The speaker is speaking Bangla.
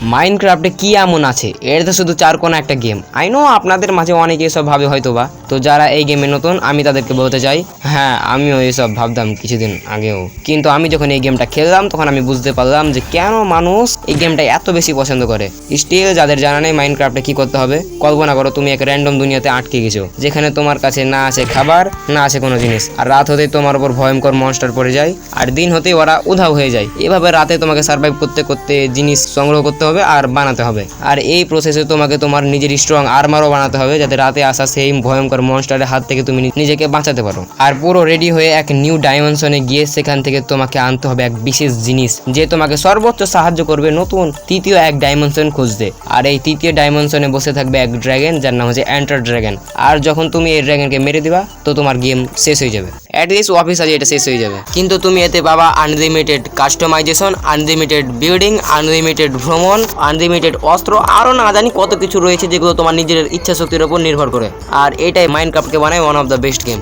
মাইনক্রাফটে কি এমন আছে? এটা তো শুধু চার কোনা একটা গেম। আই নো আপনাদের মাঝে অনেকে এসব ভাবে হয়তোবা। তো যারা এই গেমে নতুন আমি তাদেরকে বলতে চাই, হ্যাঁ আমিও এসব ভাবতাম কিছুদিন আগেও, কিন্তু আমি যখন এই গেমটা খেললাম তখন আমি বুঝতে পারলাম যে কেন মানুষ এই গেমটা এত বেশি পছন্দ করে। স্টিল যাদের জানা নেই মাইনক্রাফটে কি করতে হবে, কল্পনা করো তুমি এক র্যান্ডম দুনিয়াতে আটকে গেছো, যেখানে তোমার কাছে না আছে খাবার, না আছে কোনো জিনিস, আর রাত হতেই তোমার উপর ভয়ঙ্কর মনস্টার পড়ে যায়, আর দিন হতেই ওরা উধাও হয়ে যায়। এভাবে রাতে তোমাকে সার্ভাইভ করতে করতে জিনিস সংগ্রহ করতে হবে আর বানাতে হবে, আর এই প্রসেসে তোমাকে তোমার নিজের স্ট্রং আর্মারও বানাতে হবে, যাতে রাতে আসা সেই ভয়ঙ্কর মনস্টারের হাত থেকে তুমি নিজেকে বাঁচাতে পারো। আর পুরো রেডি হয়ে এক নিউ ডাইমেনশনে গিয়ে সেখান থেকে তোমাকে আনতে হবে এক বিশেষ জিনিস, যে তোমাকে সর্বোচ্চ সাহায্য করবে নতুন তৃতীয় এক ডাইমেনশন খুঁজতে। আর এই তৃতীয় ডাইমেনশনে বসে থাকবে এক ড্রাগন, যার নাম হচ্ছে এন্টার ড্রাগন। আর যখন তুমি এই ড্রাগনকে মেরে দিবা তো তোমার গেম শেষ হয়ে যাবে, অ্যাটলিস্ট অফিসিয়ালি এটা শেষ হয়ে যাবে। কিন্তু তুমি এতে পাবা unlimited customisation, unlimited building, unlimited ভ্রমণ, আনলিমিটেড অস্ত্র, আরও না জানি কত কিছু রয়েছে যেগুলো তোমার নিজের ইচ্ছা শক্তির উপর নির্ভর করে। আর এটাই মাইনক্রাফটকে বানায় one of the best game.